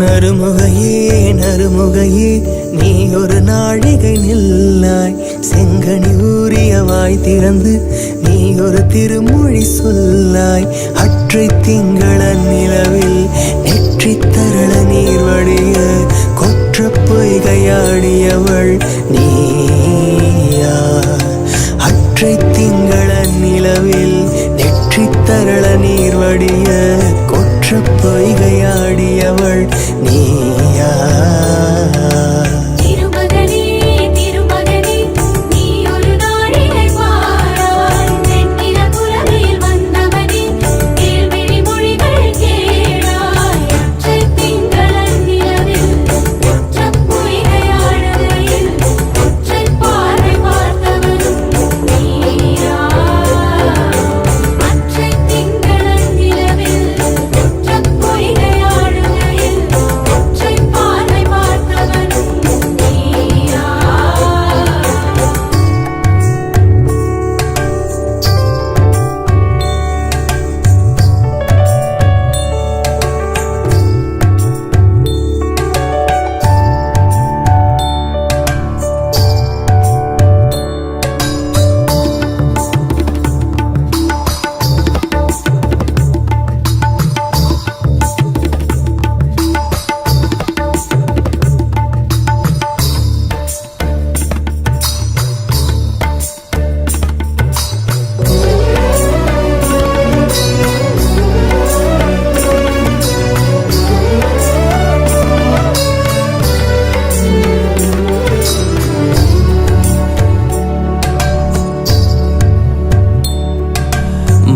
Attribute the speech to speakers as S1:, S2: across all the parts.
S1: நறுமுகையே நறுமுகையே நீ ஒரு நாழிகை நில்லாய். செங்கனி ஊறிய வாய் திறந்து நீ ஒரு திருமொழி சொல்லாய். அற்றை திங்கள நிலவில் நெற்றி தரள நீர் வடிய கொற்ற பொய்கையாடியவள் நீயா. அற்றை திங்கள நிலவில் நெற்றி தரள நீர் வடிய கொற்ற பொய்கையாடியவள் நீயா.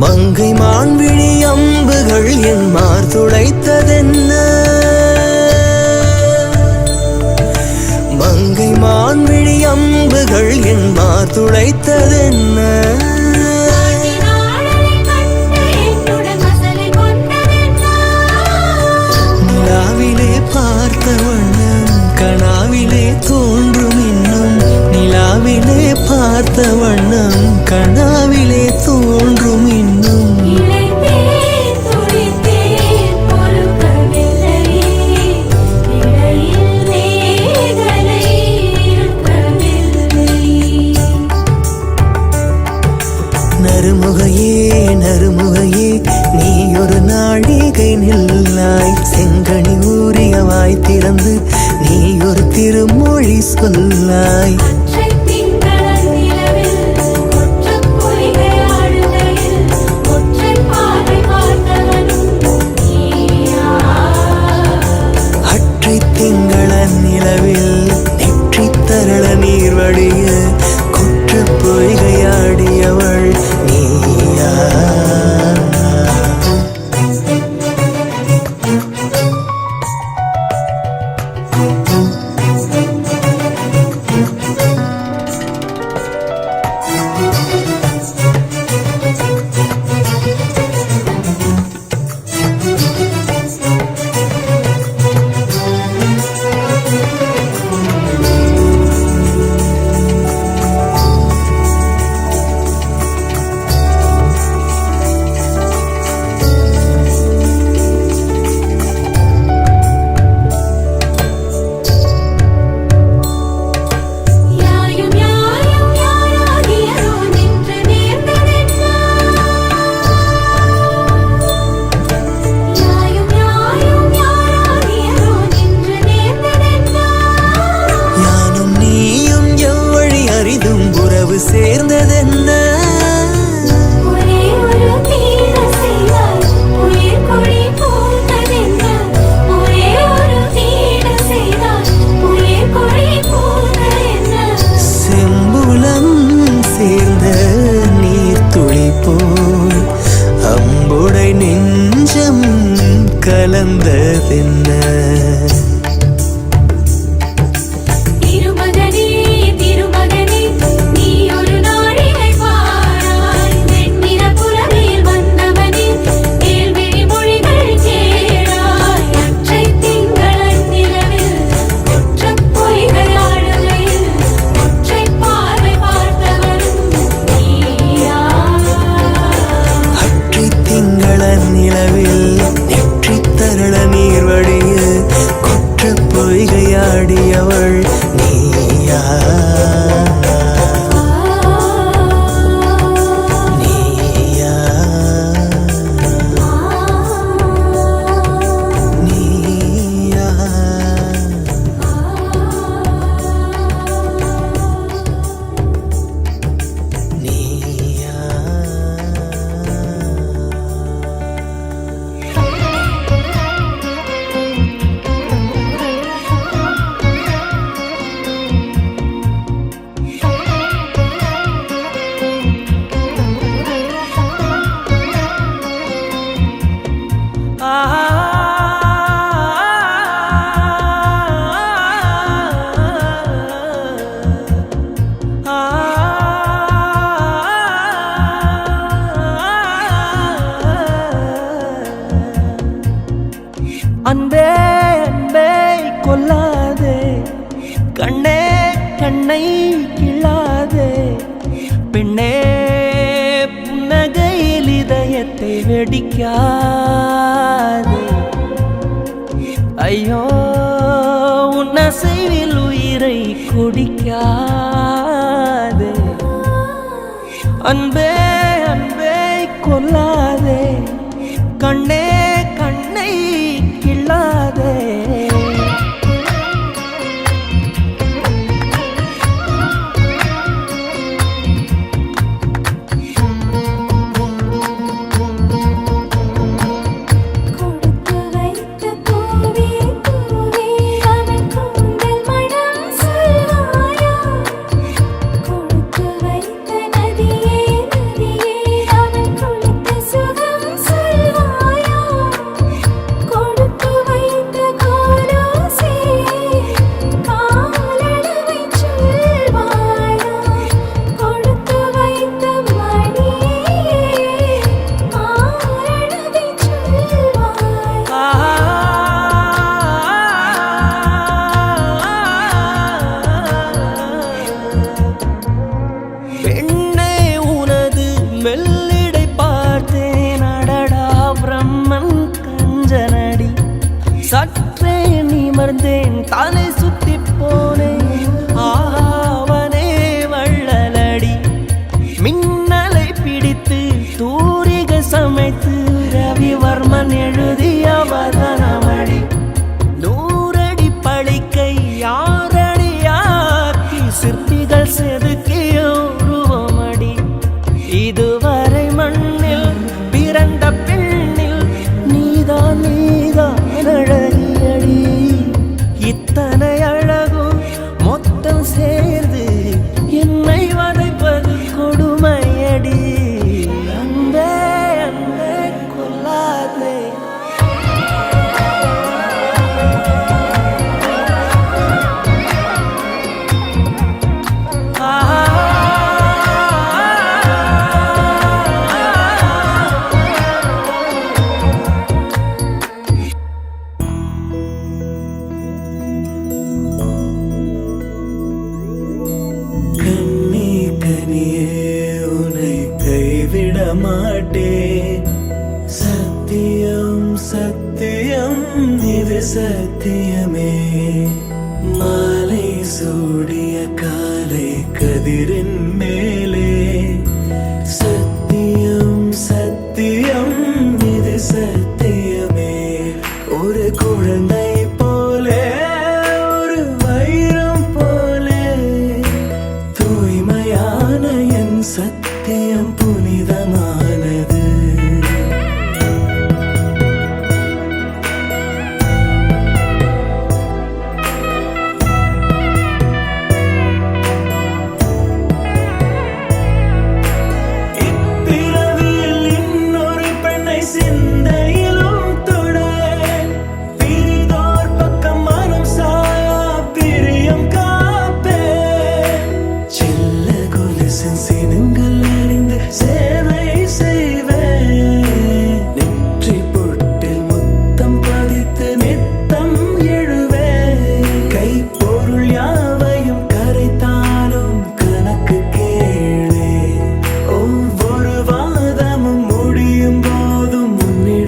S1: மங்கை மான்விழி அம்புகள் என் மார் துளைத்ததென்ன? மங்கை மான்விழி அம்புகள் என் மார் துளைத்ததென்ன? நிலாவிலே பார்த்த வண்ணம் கனாவிலே தோன்றும் இன்னும். நிலாவிலே பார்த்த வண்ணம் கனாவிலே தோன்றும் இன்னும். நறுமுகையே நறுமுகையே நீ ஒரு நாழிகை நில்லாய். செங்கனி ஊறிய வாய் திறந்து நீ ஒரு திருமொழி சொல்லாய். அற்றை திங்கள நிலவில் நெற்றி தரள நீர் வடிய கொற்ற பொய்கையாடியவள் நீயா. சேர்ந்ததென்ன?
S2: ஒரே ஒரு தீர செய்தால் உயிர் கொடி போனதென்ன? ஒரே ஒரு தீர செய்தால் உயிர் கொடி போனதென்ன?
S1: செம்புலம் சேர்ந்த நீர் துளி போல் அம்புடை நெஞ்சம் கலந்ததென்ன? நிலவில் நெற்றி சரள நீர் வடிய குற்ற பொய்கையாடியவள் நீயா நீயா நீயா நீயா
S3: அன்பே அன்பே கொல்லாதே கண்ணே கண்ணை கிள்ளாதே பெண்ணே புன்னகையில் இதயத்தை வெடிக்காதே ஐயோ உன்னசைவில் உயிரை குடிக்காதே அன்பே அன்பே கொல்லாதே கண்ணே கண்ணை கிள்ளாதே
S2: கொடுத்து வைத்த பூவே பூவே அவன் கூந்தல் மனம் சொல்வாயா கொடுத்து வைத்த நதியே நதியே அவன் குளித்த சுகம் சொல்வாயா கொடுத்து வைத்த கோலோசே காலளவை சொல்வாயா கொடுத்து வைத்த மணியே மாரணதை சொல்வாயா
S3: பெண்ணே உனது மெல்லிடை பார்த்தேன் அடடா பிரம்மன் கஞ்சனடி சற்றே நிமர்ந்தேன் தலை சுத்தி போனேன் ஆவனே வள்ளலடி மின்னலை பிடித்து தூரிக சமைத்து ரவிவர்மன் எழுதிய வதனமடி நூறடி பழிக்கை யாரடியாக்கி சிற்பிகள் செதுக்கிய உருவமடி இதுவரை மண்ணில் பிறந்த பெண்ணில் நீதான் நீதான் அழகியடி இத்தனை அழகும் மொத்தம் சேர்ந்து என்னை வதைப்பது கொடுமையடி அன்பே அன்பே கொல்லாதே
S1: கண்ணே கனியே உன்னை கைவிட மாட்டேன் சத்தியம் சத்தியம் இது சத்தியமே மாலை சூடிய காலை கதிரின் மேலே சத்தியம் சத்தியம் இது சத்தியமே ஒரு குழந்தை போலே ஒரு வைரம் போலே தூய்மையான என் சத்தியம் புனிதமானது இப்பிறவியில் இன்னொரு பெண்ணை சிந்தையிலும் தொட பிரிதோர் பக்கம் மனம் சாயா பிரியம் காப்பேன் சில்ல கொலுசின் சினுங்கள் அறிந்து சேவை செய்வேன் நெற்றி பொட்டில் முத்தம் பதித்து நித்தம் எழுவேன் கைப்பொருள் யாவையும் கரைத்தாலும் கணக்கு கேளே ஒவ்வொரு வாதமும் முடியும் போதும் முன்னிட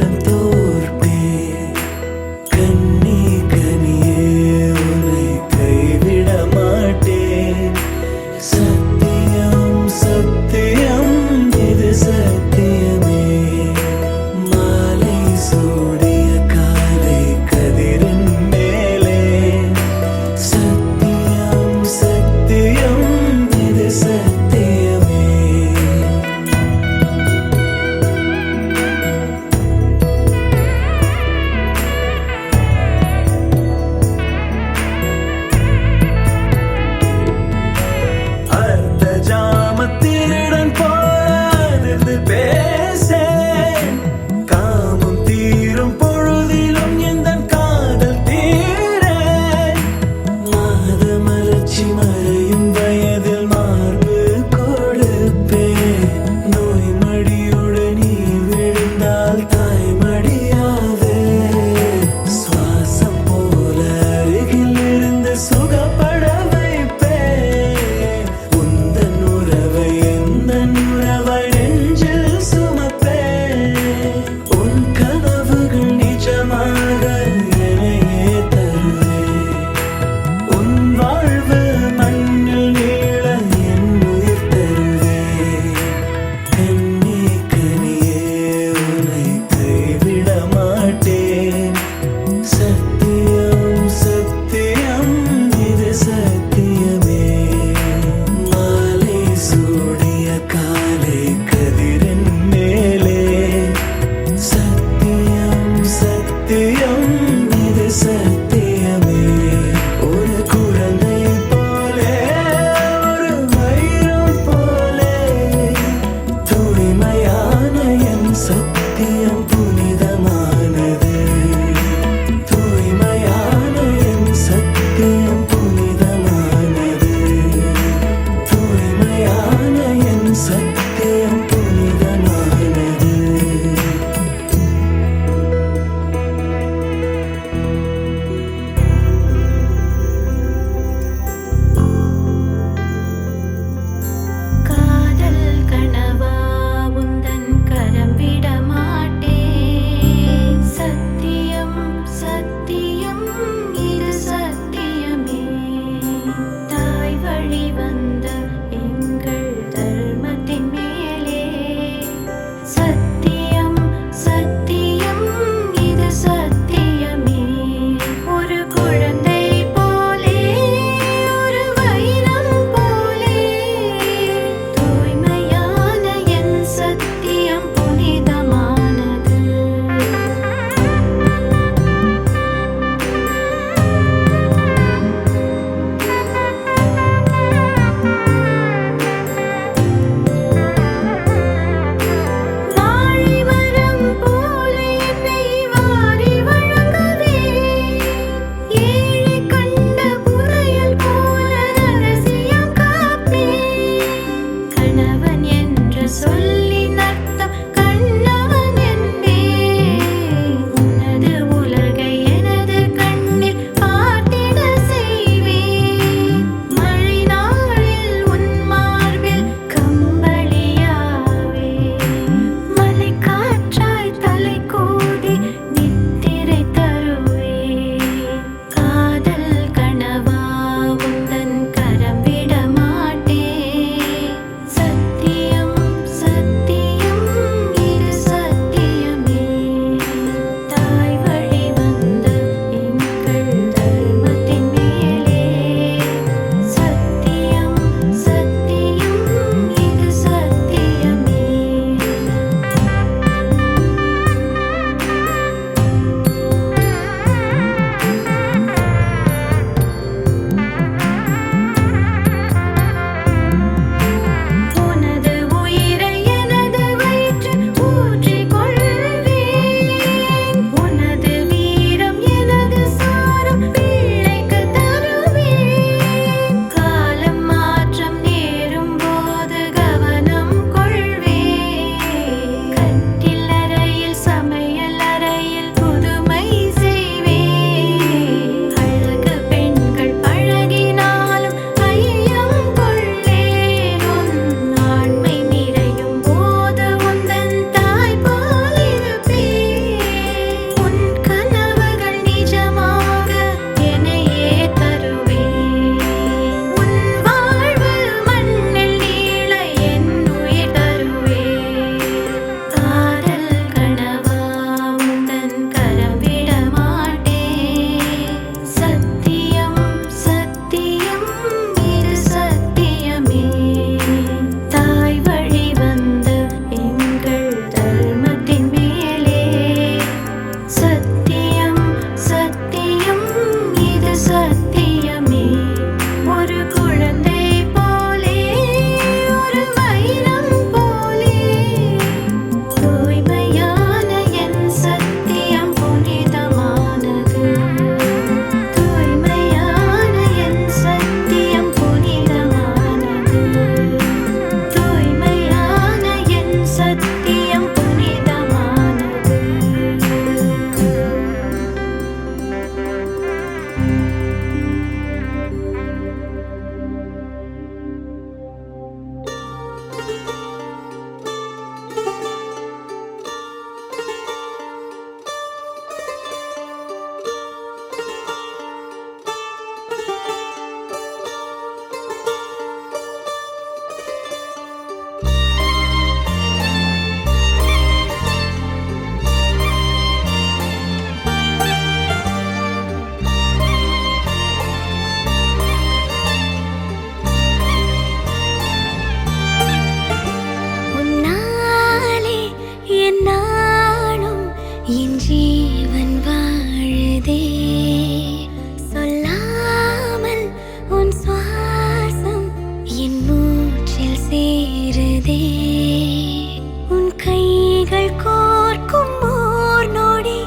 S2: என் ஜீவன் வாழுதே சொல்லாமல் உன் சுவாசம் என் மூச்சில் சேருதே உன் கைகள் கோர்க்கும் ஓர் நொடி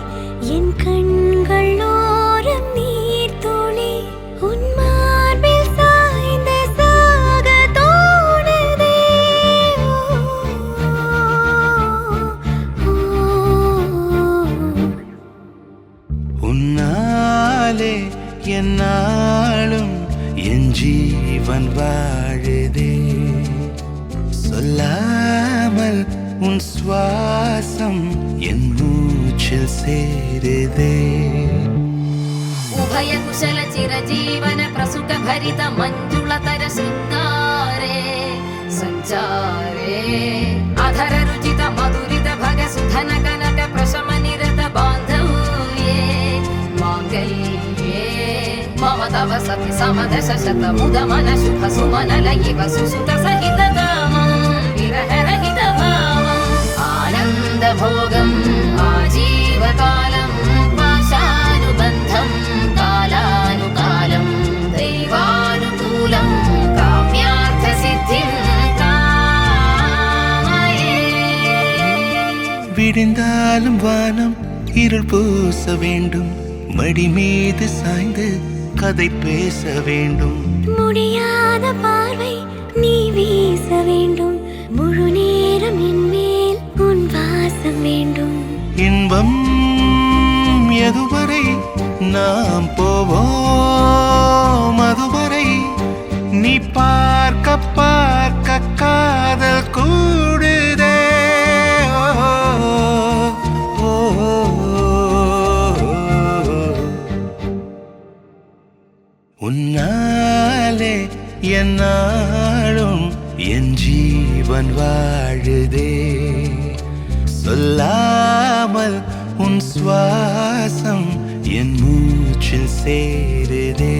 S2: என் கண்கள் ஓரம் நீர் துளி உன் மார்பில் சாய்ந்த சாக தோணுதே
S4: உன்னாலே என்னாலும் என் ஜீவன் வாழுதே சொல்லாமல் உன் சுவாசம் என் மூச்சில் சேருதே
S5: उभय कुशल चिरजीवन प्रसुख भरित मञ्जुलतर शृङ्गारे सञ्चारे अधर रुचित मधुरित भग सुधन कनक प्रशम निरत बान्धव्ये माङ्गल्ये मम तव सति समदश शत मुद मन शुभ सुमन लयिव सुसुत सहित कामं विरह रहित भावम् आनन्द भोगम् आजीवकालम् पाशानुबन्धं कालानुकालं दैवानुकूलं काम्यार्थसिद्धिं कामये
S4: விடிந்தாலும் வானம் இருள் பூச வேண்டும் மடி மீது சாய்ந்து கதை பேச வேண்டும்
S2: முடியாத பார்வை நீ வீச வேண்டும் முழு நேரம் என் மேல் உன் வாசம் வேண்டும்
S4: இன்பம் எதுவரை நாம் போவோம் அதுவரை நீ பார்க்க பார்க்க காதல் கூடுதே ஓ, ஓ, உன்னாலே என்னாலும் என் ஜீவன் வாழுதே சொல்லாமல் உன் சுவாசம் என் மூச்சில் சேருதே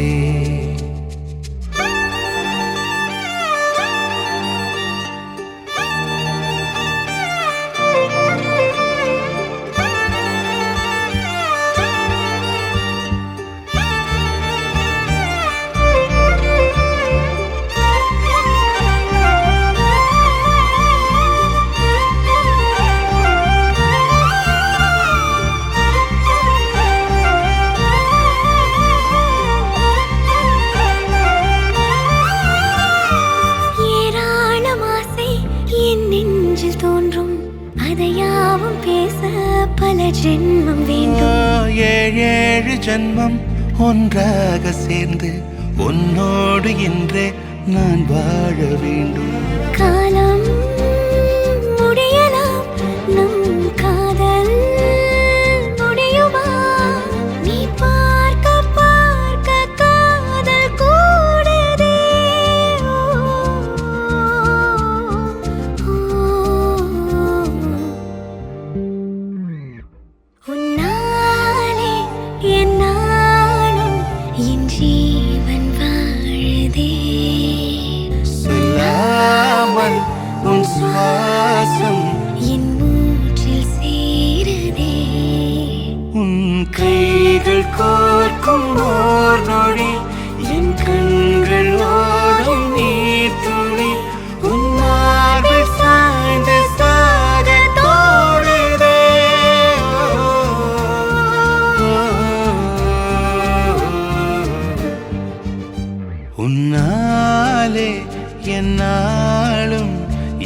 S2: ஏராளம் ஆசை என் நெஞ்சில் தோன்றும் அதையாவும் பேச பல ஜென்மம் வேண்டும்
S4: ஏழேழு ஜன்மம் ஒன்றாக சேர்ந்து உன்னோடு இன்றே நான் வாழ வேண்டும்
S2: காலம் முடியலாம் நம் காதல் முடியுமா நீ பார்க்க பார்க்க காதல் கூடுதே உன்னாலே என்னாலும் என் ஜீவன் வாழுதே
S4: சொல்லாமல் உன் சுவாசம்
S2: என் மூச்சில் சேருதே
S4: உன் கைகள் கோர்க்கும் ஓர் நொடி என் கண்கள் ஓடும் நீர் துளி உன் மார்பில் சாய்ந்து சாக தோணுதே உன்னாலே என்னாலும்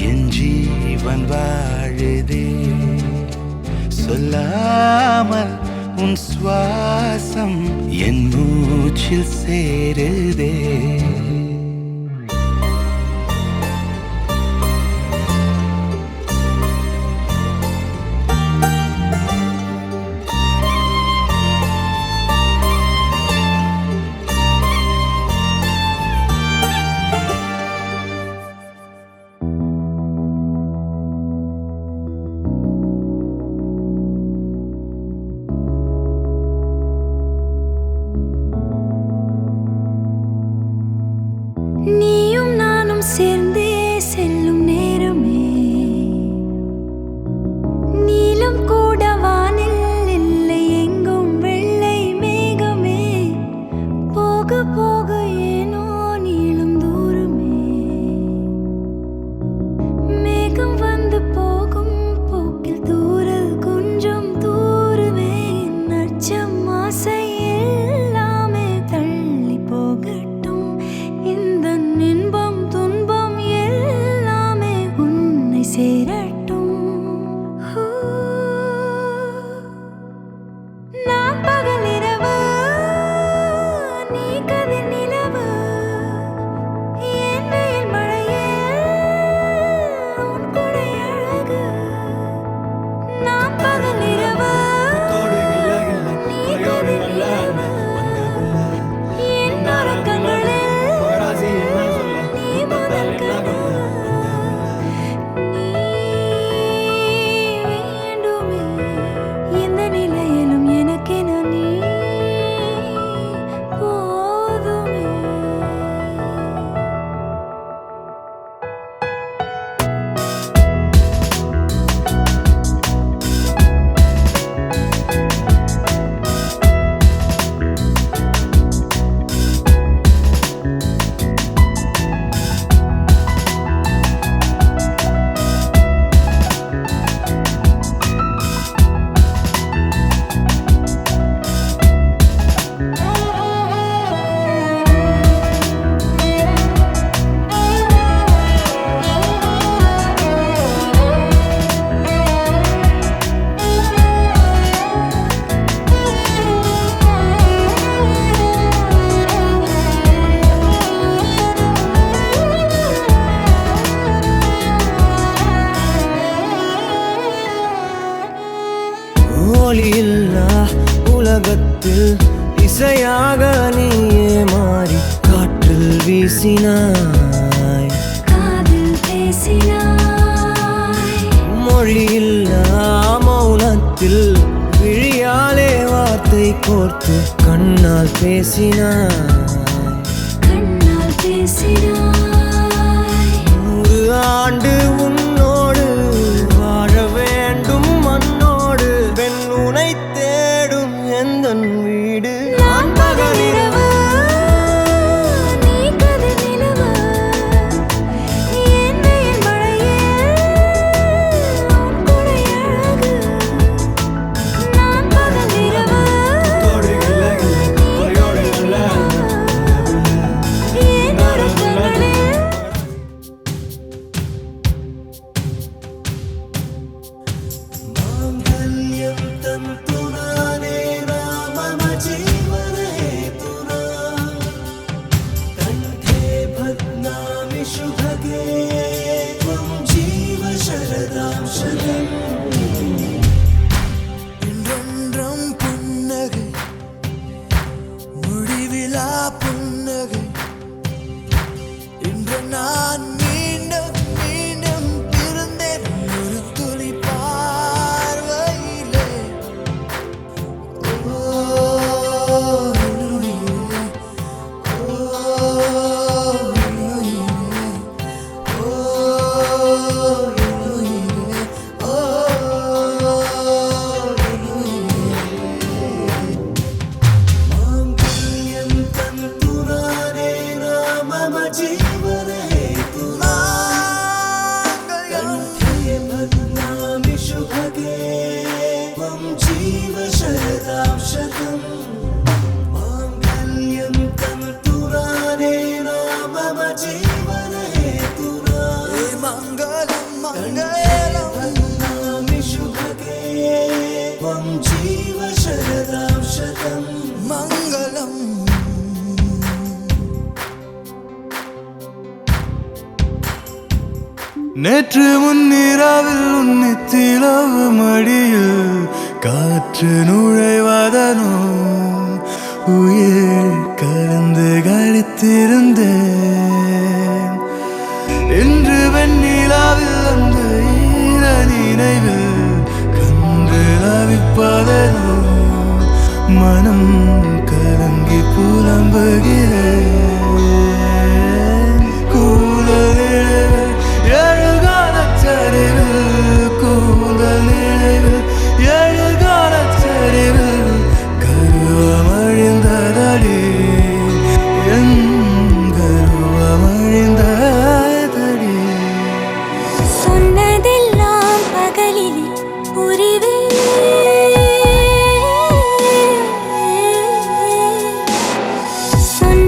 S4: என் ஜீவன் வாழுதே சொல்லாமல் உன் சுவாசம் என் மூச்சில் சேருதே
S1: மொழியில்லா உலகத்தில் இசையாக நீயே மாறி காற்றில் வீசினாய்,
S2: காதில் பேசினாய்.
S1: மொழியில்லா மௌனத்தில் விழியாலே வார்த்தை கோர்த்து கண்ணால் பேசினாய்,
S2: கண்ணால் பேசினாய்.
S1: 100 ஆண்டு உன்னோடு வாழ வேண்டும் மண்ணோடு, பெண் உனை தேடும் எந்தன் வீடு.
S2: நான் பகலிரவு, நீ கதிர் நிலவு. என் வெயில் மழையில் உன் கொடை அழகு. நான் பகலிரவு, என் உறக்கங்களில்
S1: மாங்கல்யம் தந்துனானே ராமம ஜீவன ஹேதுனா, கண்டே பத்னாமி சுபகே த்வம் ஜீவ சரதாம் சதம். இன்றொன்றும் புன்னகை, முடிவிலா புன்னகை. இன்று நான் மீண்டும் மீண்டும் பிறந்தேன் ஒரு துளி பார்வையிலே. ஓ உயிரே, ஓ உயிரே, ஓ உயிரே, ஓ மாங்கல்யம் தந்துனானே ராமம ஜீவன ஹேதுனா, கண்டே பத்னாமி சுபகே த்வம் ஜீவ சரதாம் சதம். மாங்கல்யம் தந்துனானே ராமம ஜீவன ஹேதுனா, மங்களம் மங்களம் பத்னாமி சுபகே த்வம் ஜீவ சரதாம் சதம். மங்களம்.
S4: நேற்று முன்னிரவில் உன்னித்திலவு மடியில் காற்று நுழைவதனோ உயிர் கலந்து கழித்திருந்தேன். இன்று வெண்ணிலாவில் அந்த ஈர நினைவில் கண்டு தவிப்பதனோ மனம் கலங்கி புலம்புகிறேன். கூடலில் எழுகாலச்சரிவில், கூந்தல் நினைவில் எழுகாலச்சரிவில் கருவமழிந்ததடி, என் கருவமழிந்ததடி.
S2: சொன்னதெல்லாம் பகலிலே புரிவே. சொன்ன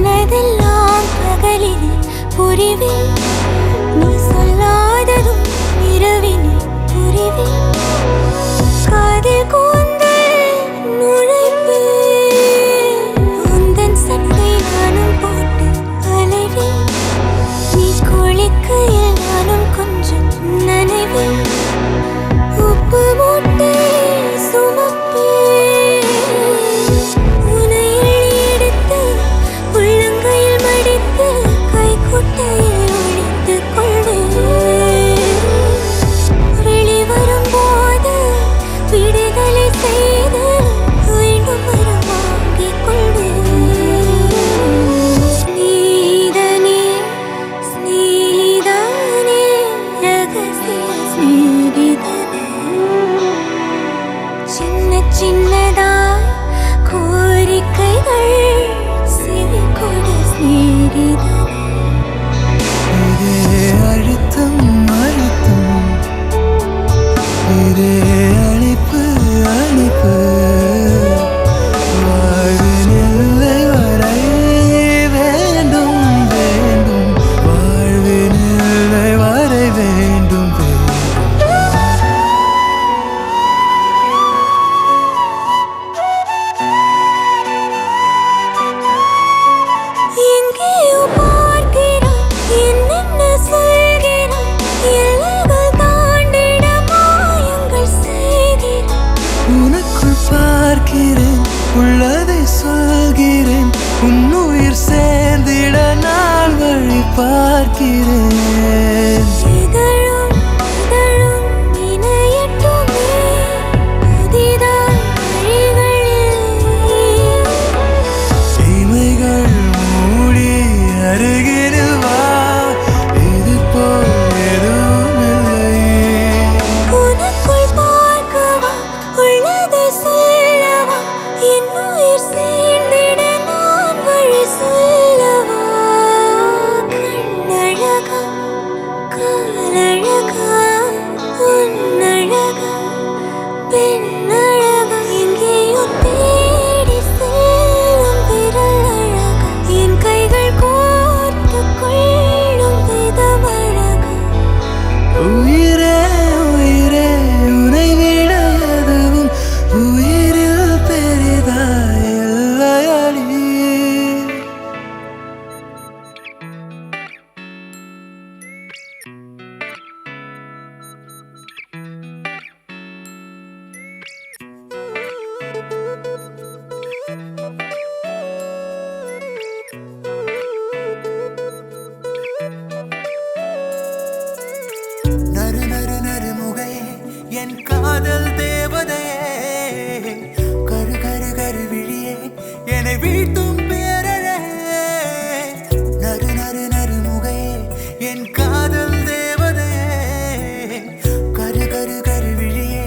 S4: பார்க்கிறேன்.
S2: இதழும் இதழும் இணையட்டுமே புதிதாய் வழிகளில்
S4: இமைகள் மூடி அருகில் வா, இது போல் எதுவும் இல்லை.
S2: உனக்குள் பார்க்கவா உள்ளதை சொல்லவா என் உயிர் சேர்ந்திட நான் வழி சொல்லவா கண்ணழகா காலழகா உன்னழகா பெண்ணழகா எங்கேயோ தேடி செல்லும் விரலழகா என் கைகள் கோர்த்து கொள்ளும் விதமழகா
S4: உயிரே உயிரே உனை விட எதுவும் உயிரில் பெரிதாய் இல்லையடி. நறு நறு நறு முகையே என் காதல் தேவதையே, கரு கரு கரு விழியே என்னை வீழ்த்தும் பேரழகே. நறு நறு நறு முகையே என் காதல் தேவதையே, கரு கரு கரு விழியே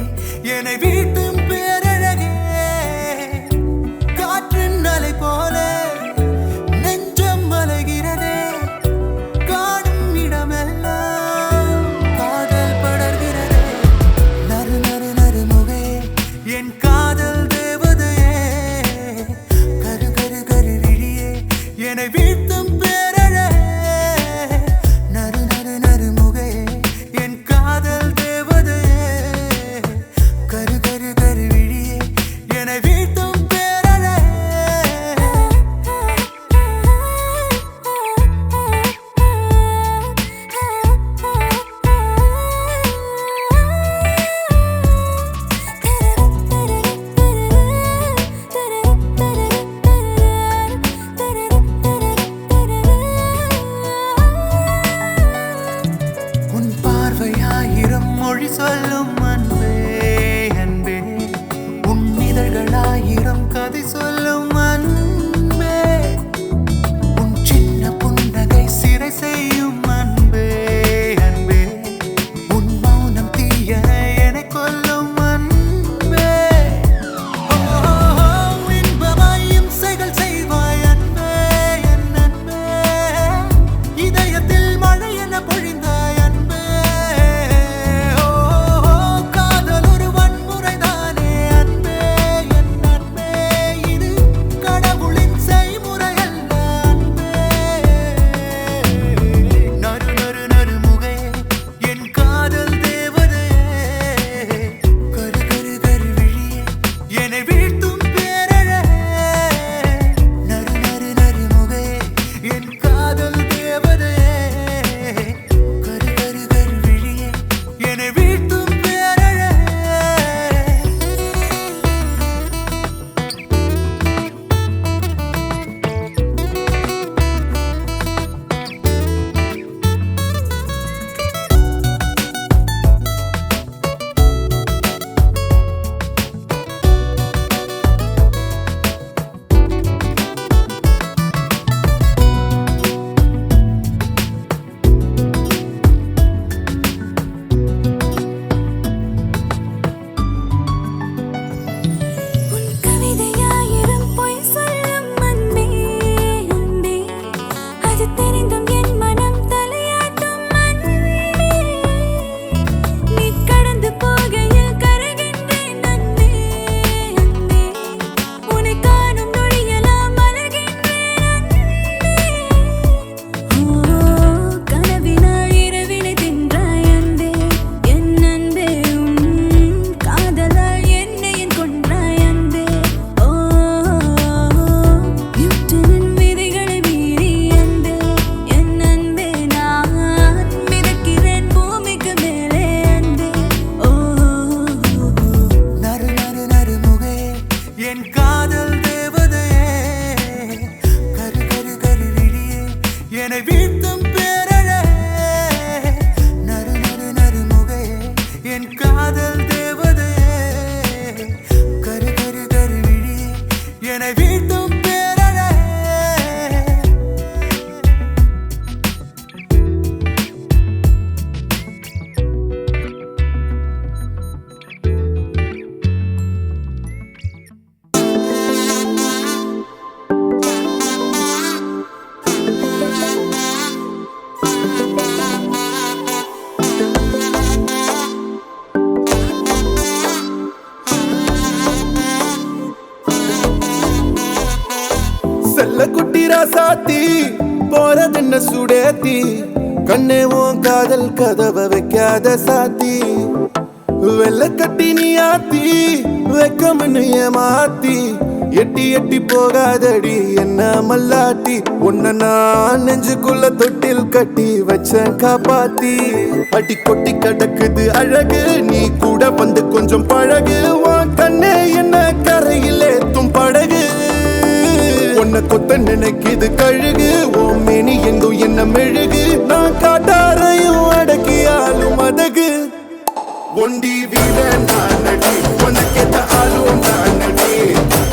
S4: என்னை வீழ்த்தும் பேரழகே. காற்றின் அலை போல நெஞ்சம் அலைகிறதே, காணும் இடமெல்லாம் காதல் படர்கிறதே. நறு நறு நறு முகே என் காதல் தேவதையே, கரு கரு கரு விழியே என்னை வீழ்த்தும் பேரழகே. நறு நறு நறு முகே என் காதல் தேவதையே, கரு கரு கரு விழியே என்னை வீழ்த்தும் பேரழகே. உன் பார்வையாயிரம் மொழி சொல்லும் அன்பே அன்பே, உன் இதழ்களாயிரம் கதை சொல்லும் அன்பே, உன் சின்ன புன்னகை சிறை செய்யும் அன்பே அன்பே, உன் மௌனம் தீய என்னை கொல்லும் அன்பே. இன்பமாயும் செயல் செய்வாய் அன்பே என் அன்பே, இதயத்தில் மழை என பொழிந்தாய் அன்பே. காதல் ஒரு வன்முறைதானே அன்பே என் அன்பே, இது கடவுளின் செய்முறை அல்ல அன்பே. நறு நறு நறு முகே என் காதல் தேவதையே, கரு கரு கரு விழியே என்னை வீழ்த்தும் பேரழகே. நறு நறு நறு முகே என் காதல் தேவதையே, கரு கரு கரு விழியே என்னை வீழ்த்தும் பேரழகே.
S2: உன் கவிதையாயிரம் பொய் சொல்லும் அன்பே அன்பே, அது தெரிந்தும் என் மனம் தலையாட்டும் அன்பே. நீ கடந்து போகையில் கரைகின்றேன் அன்பே அன்பே, உன்னை காணும் நொடியெல்லாம் மலர்கின்றேன் அன்பே. கனவினால் இரவினை தின்றாய் அன்பே என் அன்பே, உன் காதலால் என்னை என் கொன்றாய் அன்பே. நியூட்டனின் விதிகளை மீறி அன்பே என் அன்பே, நான் மிதக்கிறேன் பூமிக்கு மேலே அன்பே.
S4: நறு நறு நறு முகே என் காதல் தேவதையே, கரு கரு கரு விழியே என்னை வீழ்த்தும் பேரழகே.
S6: செல்ல குட்டி ராசாத்தி போறதென்ன சுடேத்தி கண்ணே உன் காதல் கதவை வைக்காத சாத்தி வெள்ள கட்டி நீ ஆத்தி வெக்கம்னு ஏமாத்தி எட்டி எட்டி போகாதடி என்ன மல்லாட்டி உன்ன நான் நெஞ்சுக்குள்ள தொட்டில் கட்டி வச்ச காப்பாத்தி அடி கொட்டி கிடக்குது அழகு நீ கூட வந்து கொஞ்சம் பழகு உன் கண்ணே என்ன கரையில் ஏத்தும் படகு உன்னை கொத்த நினைக்குது கழுகு ஓம் மேனி எங்கும் என்ன மெழுகு நான் காட்டாரையும் அடக்கியாலும் அதகு ஒண்டி வீட நான் நடி உனக்கேத்த ஆளும் நான் நடி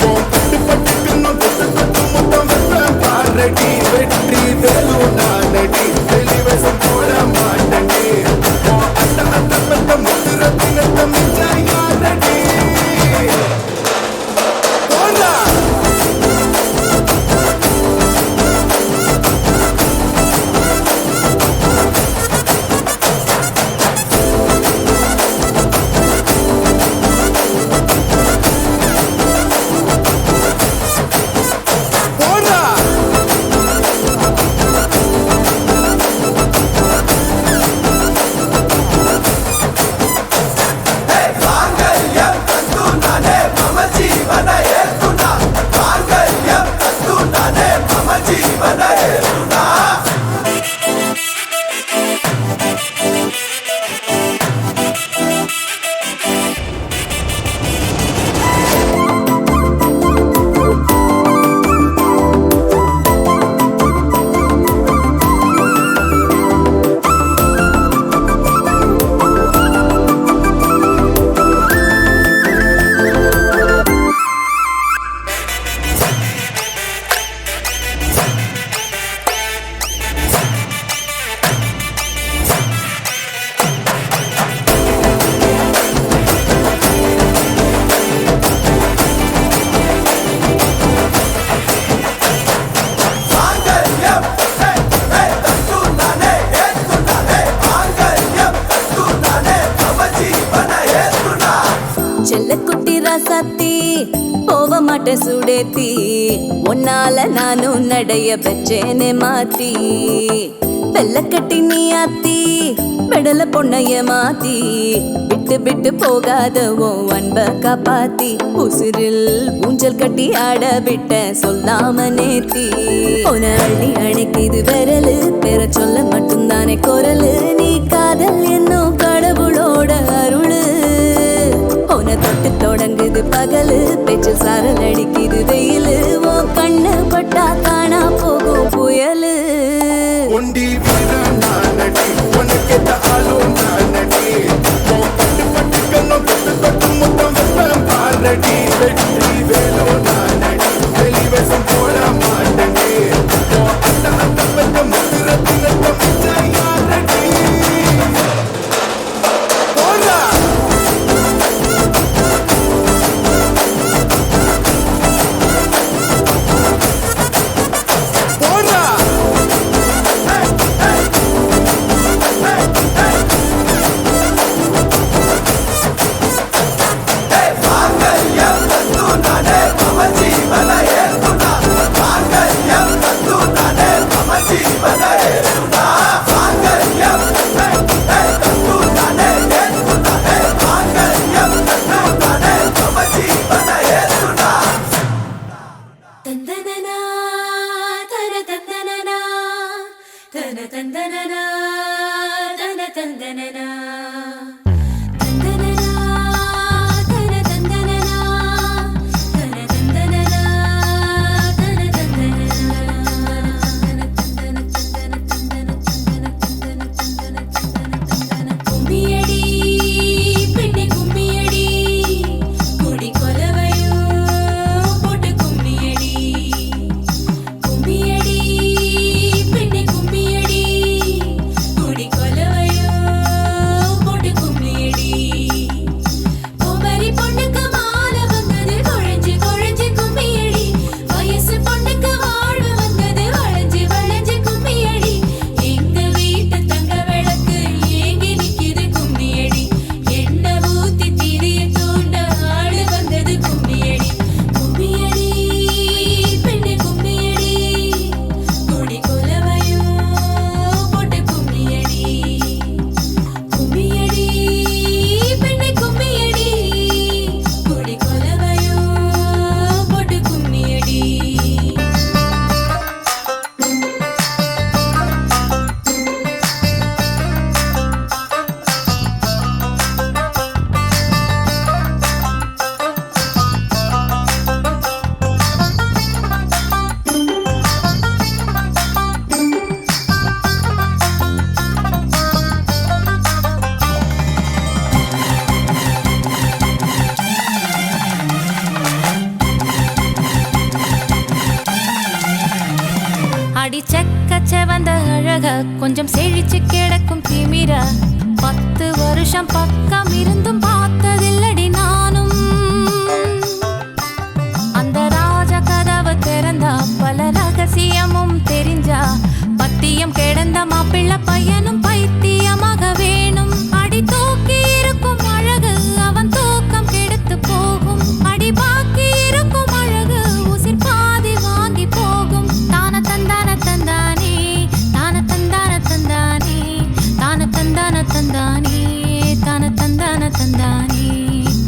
S6: பட்டு பட்டுக்கு தொட்டு தொட்டு முத்தம் வெப்பம் பாரடி வெற்றி வேலும் நான் நடி வெளிவசம் போட மாட்டடி அட்ட அட்ட பட்ட முத்துரத்தினத்த மிச்ச யாரடி போடா
S7: செல்லக்குட்டி ராசாத்தி போக மாட்ட சுடேத்தி உன்னால நானும் நடைய பெற்றேனே மாத்தி வெள்ளக்கட்டி நீ ஆத்தி பெடல பொண்ணைய மாத்தி விட்டு விட்டு போகாத உன் அன்ப காப்பாத்தி உசிரில் ஊஞ்சல் கட்டி ஆட விட்ட சொல்லாம நேத்தி உன அள்ளி அணைக்குது விரலு பெற சொல்ல மட்டும்தானே குரலு நீ காதல் என்னும் கடவுளோட அருளு உன தொட்டு தொடங்குது பகலு பேச்சு சாரல் அடிக்குது வெயிலு ஓ கண்ணு பட்டா காணா போகும் புயலு
S6: ஒண்டி வீர நான் நடி உனக்கேத்த ஆளும் நான் நடி பட்டு பட்டுக்கு தொட்டு தொட்டு முத்தம் வெப்பம் பாரடி வெற்றி வேலும் நான் நடி வெளிவசம் போட மாட்டடி அட்ட அட்ட பட்ட முத்துரத்தினத்த மிச்ச யாரடி போடா போடா
S4: மாங்கல்யம்
S2: வந்த அழக கொஞ்சம் செழிச்சு கிடக்கும் திமிர 10 வருஷம் பக்கம் இருந்தும் பார்த்ததில்லடி நானும். அந்த ராஜ கதவு திறந்தா பல ரகசியமும் தெரிஞ்சா பத்தியம் கிடந்த மாப்பிள்ள பையனும் பைத்தியமாக வேணும். அடி தூக்கி இருக்கும் அழகு அவன் தூக்கம் கெடுத்து போகும். அடி பாக்கி இருக்கும் அழகு உசிர் பாதி வாங்கி போகும். தான தந்தான தந்தானே தான தந்தான தந்தானே தான தந்தான தந்தானே தான தந்தான தந்தானே.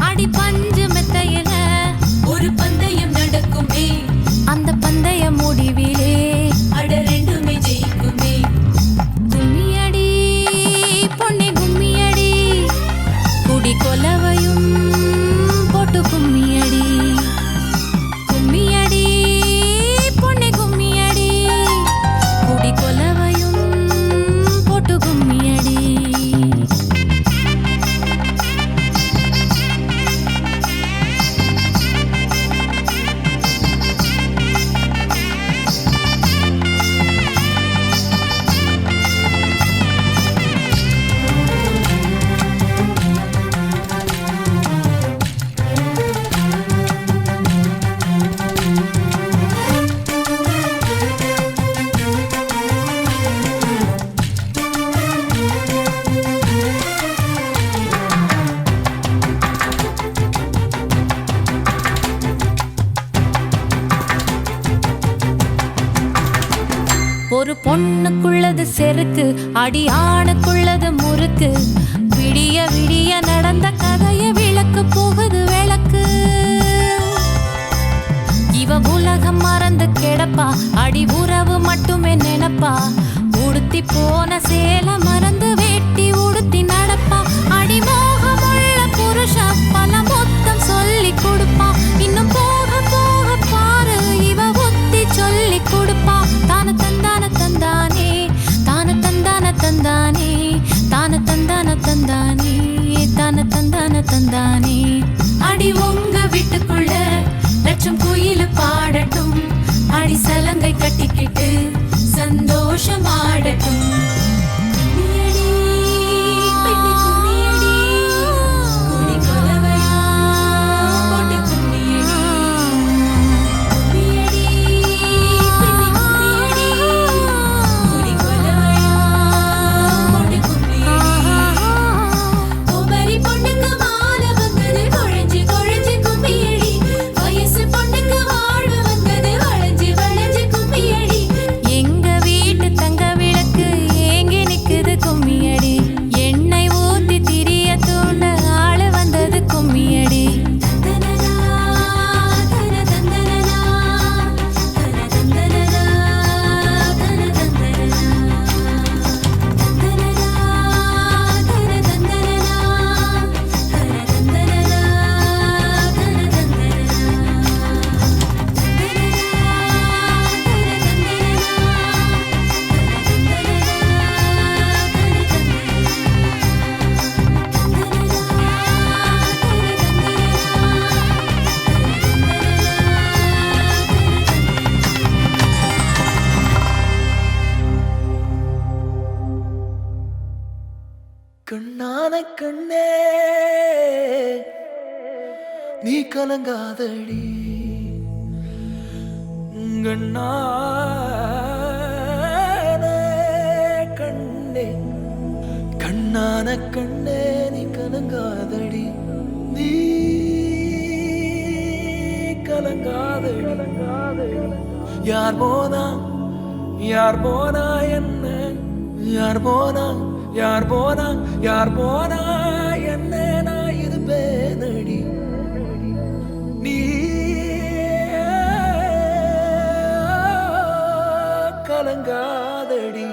S2: அடி பஞ்சு மெத்தையில ஒரு பந்தயம் நடக்குமே. அந்த பந்தய முடிவிலே அட ரெண்டுமே ஜெயிக்குமே. கும்மியடி பொன்னே கும்மியடி குடி கொலவையும் போட்டு கும்மியடி. கும்மியடி பொன்னே கும்மியடி குடி கொலவையும் போட்டு கும்மியடி. ஒரு பொண்ணுக்குள்ளது செருக்கு அடி ஆணுக்குள்ளது முறுக்கு. விடிய விடிய நடந்த கதைய விளக்கு போகுது விளக்கு. இவ உலகம் மறந்து கிடப்பா அடி உறவு மட்டுமே நினைப்பா. உடுத்தி போன சேல மறந்து வேட்டி உடுத்தி நடப்பா. அடி மோகமுள்ள புருஷ பல மொத்தம் சொல்லி கொடுப்பா. இன்னும் போக போக பாரு இவ ஒத்தி சொல்லி கொடுப்பா. தான தந்தான தந்தானே தான தந்தான தந்தானே தான தந்தான தந்தானே தான தந்தான தந்தானே. அடி உங்க வீட்டுக்குள்ள லட்சம் குயில் பாடட்டும். அடி சலங்கை கட்டிக்கிட்டு சந்தோஷம் ஆடட்டும். கும்மியடி, பெண்ணே கும்மியடி, குடி கொலவையா போட்டு கும்மியடி. கும்மியடி, பெண்ணே கும்மியடி, குடி கொலவையா போட்டு கும்மியடி. குமரி பொண்ணுக்கு மாலை வந்தது குழஞ்சு குழஞ்சு கும்மியடி. வயசு பொண்ணுக்கு வாழ்வு வந்தது வளைஞ்சு வளைஞ்சு கும்மியடி. எங்க வீட்டு தங்க விளக்கு ஏங்கி நிக்குது கும்மியடி. எண்ணெய் ஊத்தி திரிய தூண்ட ஆளு வந்தது கும்மியடி. தந்தனனா, தன தந்தனனா, தன தந்தனனா, தன தந்தனனா. தந்தனனா, தன தந்தனனா, தன தந்தனனா, தன தந்தனனா.
S3: கண்ணான கண்ணே நீ கலங்காதடி. கண்ணான கண்ணே கண்ணான கண்ணே நீ கலங்காதடி. நீ கலங்காதடி. யார் போனா யார் போனா என்ன யார் போனா யார் போனா யார் போனா என்ன நான் இருப்பேனடி. நீ கலங்காதடி.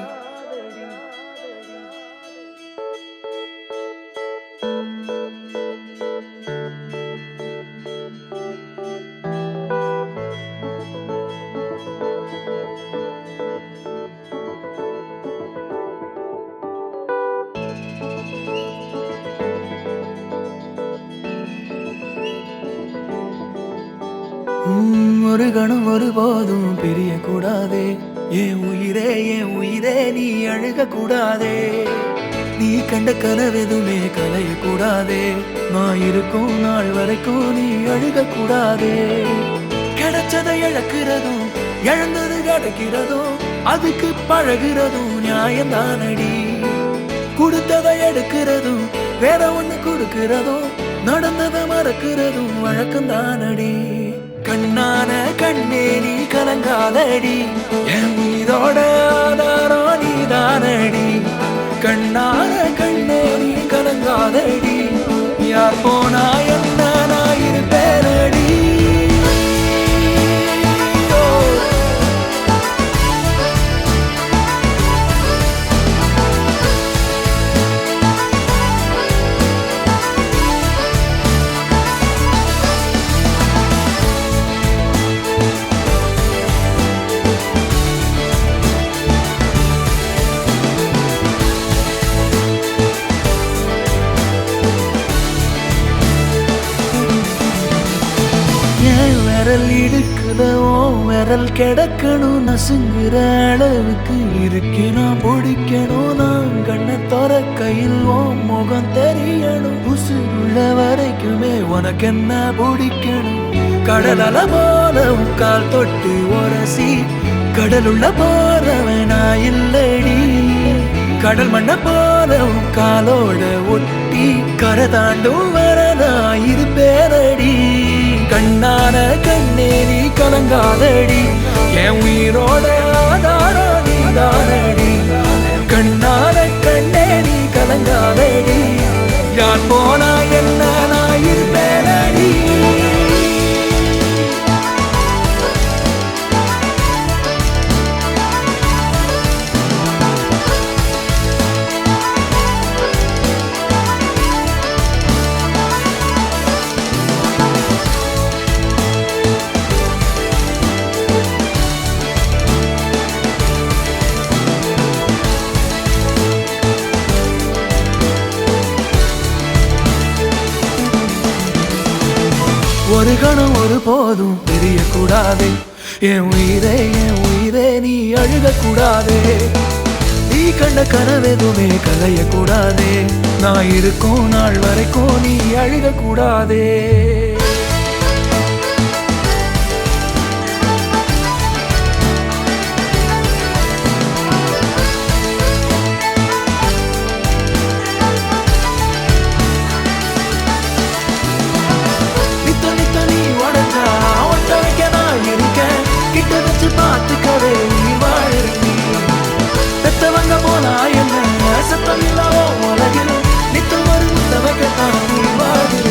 S3: ஒரு கணம் ஒருபோதும் பிரியக்கூடாதே. என் உயிரே நீ அழுக கூடாதே. நீ கண்ட கனவெதுமே கலைய கூடாதே. நான் இருக்கும் நாள் வரைக்கும் நீ அழுக கூடாதே. கிடைச்சதை இழக்கிறதும் இழந்தது கிடைக்கிறதும் அதுக்கு பழகிறதும் நியாயம்தானடி. கொடுத்ததை எடுக்கிறதும் வேற ஒண்ணு கொடுக்கிறதும் நடந்ததை மறக்கிறதும் வழக்கம்தானடி. கண்ணான கண்ணே நீ கலங்காதடி. என் உயிரோட ஆதாரம் நீதானடி. கண்ணான கண்ணே நீ கலங்காதடி. யார் போனா என்ன நான் இருப்பேனடி. விரல் இடுக்குதோ விரல் கிடக்கணும் நசுங்குற அளவுக்கு இருக்கே. நான் பிடிக்கணும் நான் கண்ணை தோற கையில் ஓ முகம் தெரியணும். உசுருள்ள வரைக்குமே உனக்கு என்ன பிடிக்கணும். கடல் அல போல கால் தொட்டு உரசி கடலுள்ள போறவன் நான் இல்லடி. கடல் மண்ண போல காலோட ஒட்டி கரை தாண்டும் வரதா இருப்பேனடி. கண்ணான கண்ணே நீ கலங்காதடி. என் உயிரோட ஆதாரம் நீதானடி. கண்ணான கண்ணே நீ கலங்காதடி. யார் போனா என்ன நான் இருப்பேனடி. ஒரு கணம் ஒரு போதும் தெரியக்கூடாதே. என் உயிரே நீ அழுக கூடாதே. நீ கண்ட கனவெதுமே கலைய கூடாதே. நான் இருக்கும் நாள் வரைக்கும் நீ அழுக கூடாதே. கிட்ட வச்சு பார்த்துக்கவே நீ வாழி. பெத்தவங்க போனா என்ன சத்தம் இல்லாமோ உலகில் நித்தம் ஒரு முத்தவகத்தான் நீ வாழி.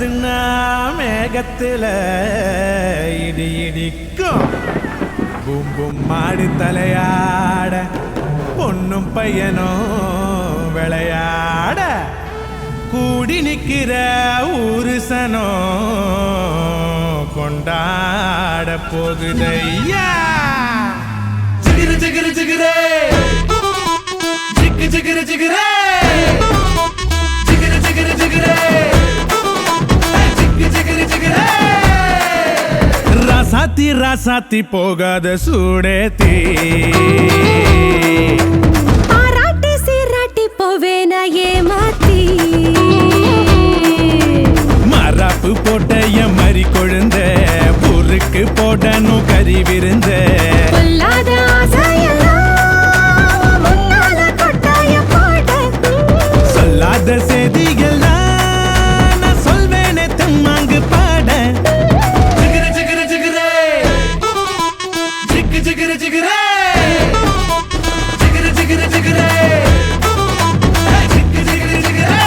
S8: வந்ததுன்னா மேகத்துல இடி இடிக்கும் பூம் பூம் மாடி தலையாட பொண்ணும் பையனும் விளையாட கூடி நிக்கிற ஊருசனோ கொண்டாட போகுதையா ஜிகிரு ஜிகிரு ஜிகிரே ஜிகு ஜிகிரு ஜிகிரே ஜிகிரு ஜிகிரு ஜிகிரே ஜிகு ஜிகிரு ஜிகிரே ராசாத்தி ராசாத்தி போகாத சூடேத்தி
S2: பாராட்டி சீராட்டி போவேன ஏமாத்தி
S8: மராப்பு போட்ட என் மறி கொழுந்த பொருக்கு போடணும் கறி விருந்த
S2: பொல்லாத ஆசையெல்லாம் முன்னால கொட்டாய போட
S8: சொல்லாத செய்திகள் நான் சொல்வேனே தம்மாங்கு பாட ஜிகிரு ஜிகிரு ஜிகிரே ஜிகு ஜிகிரு ஜிகிரே ஜிகிரு ஜிகிரு ஜிகிரே ஜிகு ஜிகிரு ஜிகிரே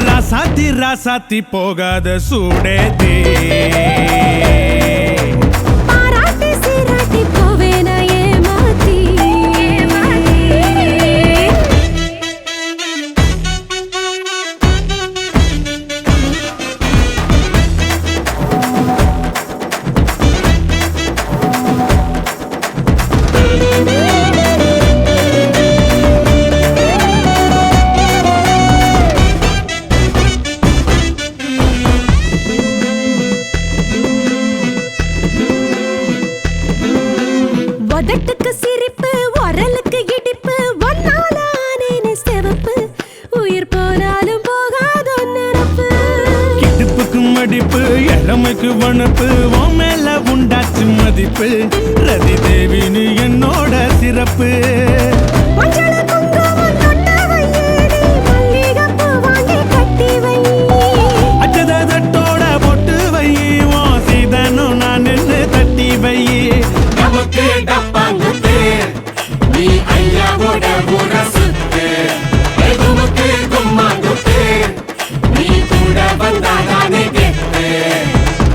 S8: ராசாத்தி ராசாத்தி போகாத சூடேத்தி
S2: பாராட்டி சீராட்டி போவேன ஏமாத்தி உதட்டுக்கு சிரிப்பு உரலுக்கு இடிப்பு ஒன்னால ஆனேனே சிவப்பு உயிர் போனாலும் போகாத நிரப்பு
S8: கிடுப்புக்கு மடிப்பு இளமைக்கு வனப்பு உன் மேல உண்டாச்சு மதிப்பு ரதி தேவினு என்னோட சிறப்பு
S2: மஞ்சள குங்குமம் தொட்ட வையேடி மல்லிகைப்பூ வாங்கி கட்டி வை
S8: அச்சதட்டோட பொட்டு வை உன் சீதனும் நான் நின்று தட்டி வை நமக்கு டப்பாங்குத்து நீ ஐயாவோட ஊர சுத்து எதுமுக்கு கும்மாங்குத்து நீ கூட வந்தாதானே கெத்து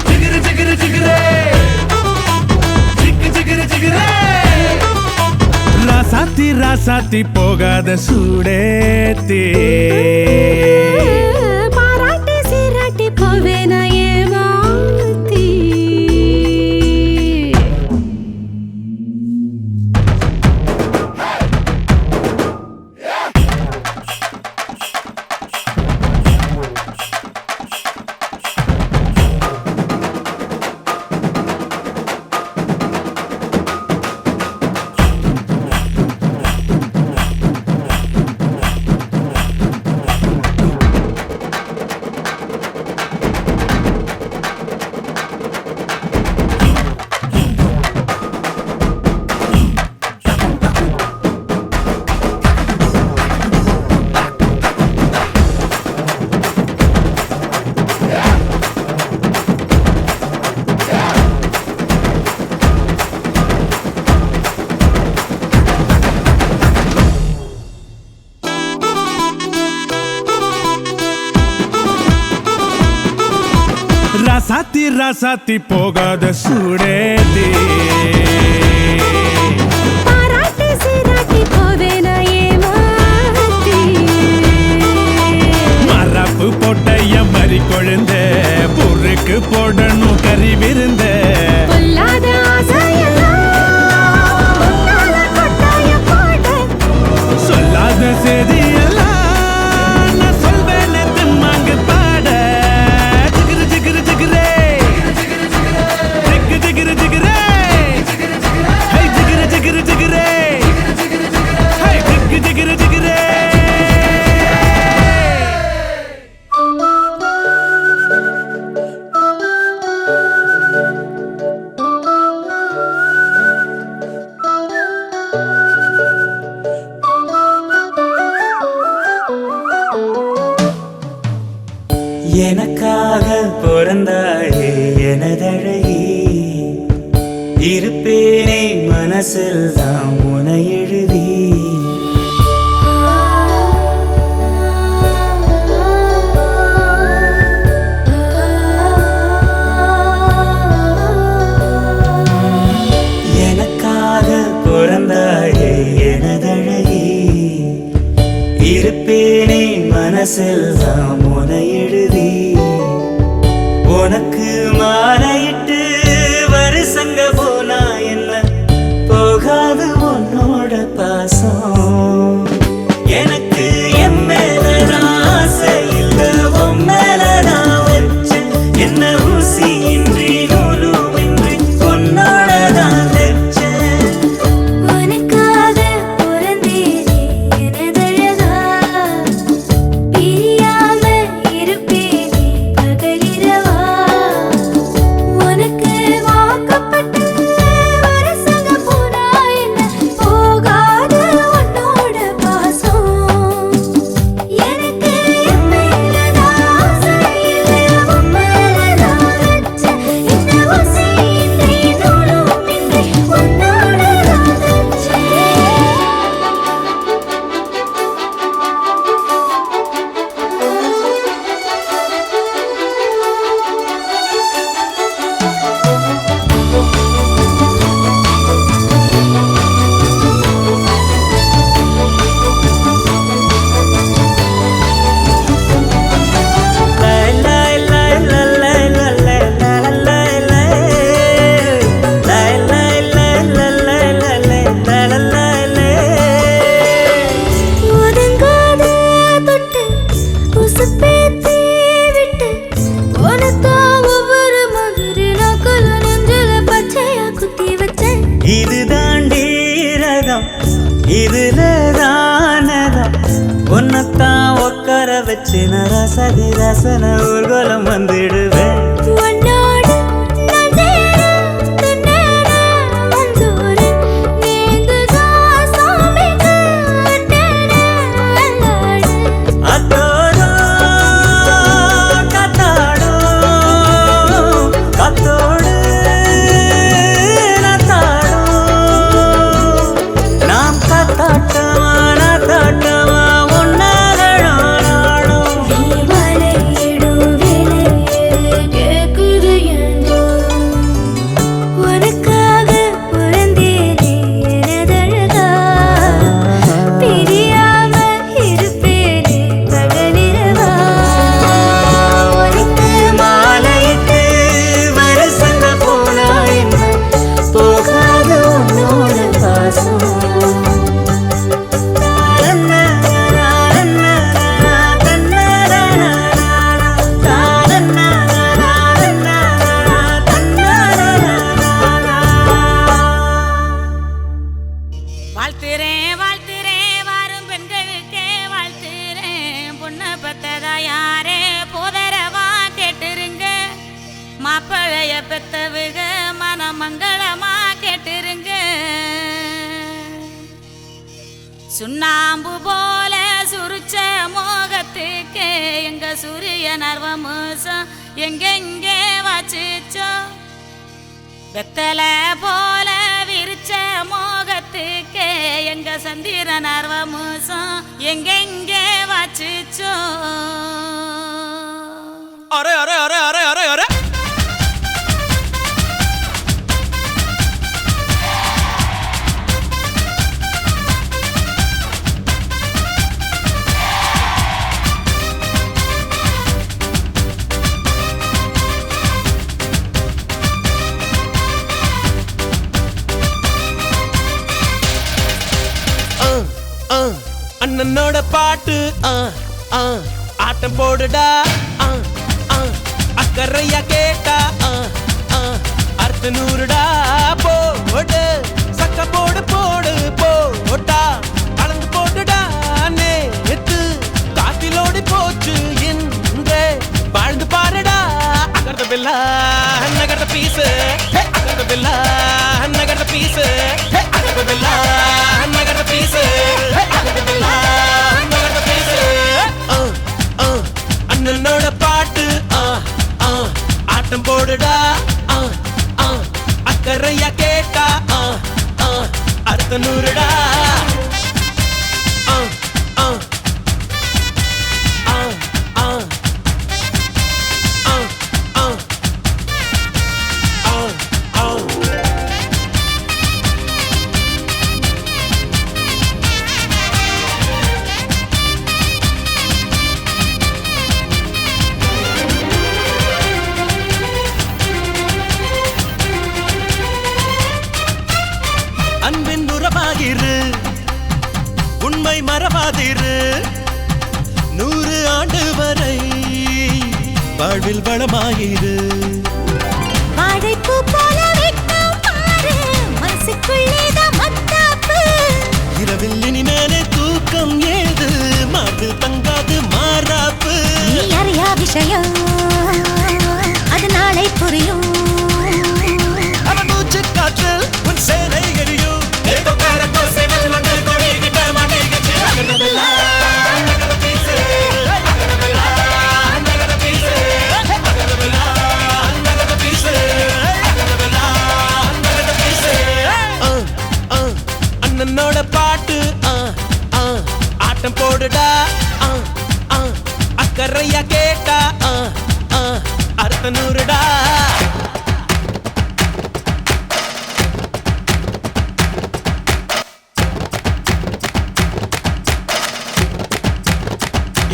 S8: ஜிகிரு ஜிகிரு ஜிகிரே ஜிகு ஜிகிரு ஜிகிரே ராசாத்தி ராசாத்தி போகாத சூடேத்தி
S2: பாராட்டி சீராட்டி போவேன ஏமாத்தி
S8: ராசாத்தி ராசாத்தி போகாத சூடேத்தி
S2: பாராட்டி சீராட்டி போவேன ஏமாத்தி
S8: மரப்பு போட்ட என் மறி கொழுந்த பொருக்கு போடணும் கறி விருந்த
S2: பொல்லாத ஆசையெல்லாம் முன்னால கொட்டாய போட
S8: சொல்லாத செய்தியெல்லாம் நான் சொல்வேனே தம்மாங்கு பாட ஜிகிரு ஜிகிரு ஜிகிரே ஜிகு ஜிகிரு ஜிகிரே ஹை ஜிகிரு ஜிகிரு ஜிகிரே ஹை ஜிகு ஜிகிரு ஜிகிரே
S9: எனக்காக பிறந்தாயே எனதழகி இருப்பேனே மனசில் தான் உனை எழுதி மனசில் தான் உனை எழுதி உனக்கு மாலையிட்டு வருஷங்க போனா என்ன போகாது உன்னோட பாசம் எனக்கு என் மேல ஆசை இல்ல உன் மேல நான் வச்சேன் என்ன ஊசி இன்றி நூலும் இன்றி உன்னோட தான் வச்சேன்
S2: உனக்காக பிறந்தேனே எனதழகா பிரியாம இருப்பேனே பகலிரவா உனக்கு வாக்கப்பட்ட வருஷங்க போனா என்ன போகாது உன்னோட பாசம் எனக்கு என் மேல ஆசை இல்ல உன் மேல நான் வச்சேன் என்ன ஊசி இன்றி நூலும் இன்றி உன்னோட தான் வச்சேன் ஒதுங்காத தொட்டு உசுப்பேத்தி விட்டு உனத்தான் ஒவ்வொரு மாதிரி நாக்குல நெஞ்சில பச்சையா குத்தி வச்சேன்
S9: இது தாண்டி ரகம் இதுல தானதம் உன்னத்தான் உட்கார வச்சு நரசதி ரசன ஊர்வலம் வந்துடுவேன்
S2: உன்னோடு நான் சேர தன்னேன வந்தோரன் நீங்குதான் சாமிக்கு அட்டேன அல்லாடு
S9: அத்தோடும் கத்தாடும் கத்தோடு நத்தாடும் நாம் கத்தாட்டமா நத்தாட்டமா உன்னாகணும் நாடும்
S2: நீ மலையிடும் விலையிடு கேக்குது ஏந்தோ உனக்காக பிறந்தேனே எனதழகா பிரியாம இருப்பேனே பகலிரவா உனக்கு
S9: மாலையிட்டு வருஷங்க போனா என்ன போகாது உன்னோட பாசம்
S5: வாழ்த்துறேன் வாழ்த்துறேன் வாரும் பெண்களுக்கே வாழ்த்துறேன் பொண்ணை பெத்ததா யாரே போதரவா கேட்டுருங்க மாப்பிளைய பெத்தவுக மனமங்களமா கேட்டுருங்க சுண்ணாம்பு போல சுருச்ச மோகத்துக்கு எங்க சூரிய நர்வமோசம் எங்கெங்கே வாச்சிச்சோ வெத்தல போல விரிச்ச மோகத்துக்கு எங்க சந்திர நர்வமோசம் எங்கெங்கே வாச்சிச்சோ
S8: அரே அரே அரே அரே அரே அரே அண்ணனோட பாட்டு ஆட்டம் போடுடா அக்கறையா கேட்டா அர்த்த நூறுடா போடு சக்க போடு போடு போட்டா அளந்து போட்டுடா நேத்து காத்திலோடி போச்சு இன்றே வாழ்ந்து பாருடா அகர்த பில்லா நகர்த பீசு அகர்த பில்லா நகர்த பீசு அகர்த பில்லா நகர்த பீசு அகர்த பில்லா நகர்த பீசு அண்ணனோட பாட்டு ஆட்டம் போடுடா அக்கறையா கேட்டா அர்த்த நூறுடா வாழ்வில் வளமாயிரு.
S2: வாழைப்பூ போல வெட்கம் பாரு, மனசுக்குள்ளேதான் மத்தாப்பு.
S8: இரவில் இனிமேலே தூக்கம் ஏது, மார்பில் தங்காது மாறாப்பு.
S2: நீ அறியா விஷயம் அது நாளை புரியும்.
S8: அவன் மூச்சு காற்றில் உன் சேலை எரியும். அண்ணனோட பாட்டு ஆட்டம் போடுடா. அக்கறையா கேட்டா அர்த்த நூறுடா.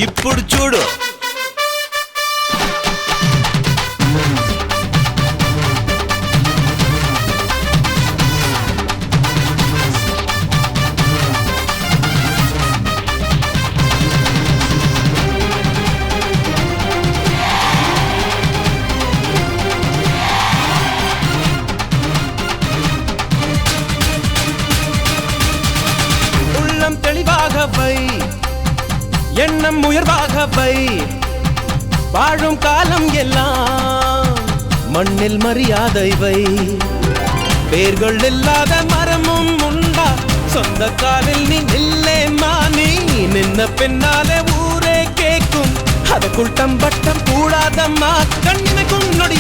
S8: ఇప్పుడు చూడు உள்ளம் தெளிவாக வை, எண்ணம் உயர்வாக வை. வாழும் காலம் எல்லாம் மண்ணில் மரியாதை வை. வேர்கள் இல்லாத மரமும் உண்டா, சொந்த காலில் நீ நில்லே மானி. நின்ன பின்னாலே ஊரே கேக்கும், அதுக்குள் தம்பட்டம் கூடாதம்மா. கண்ணிமைக்கும் நொடி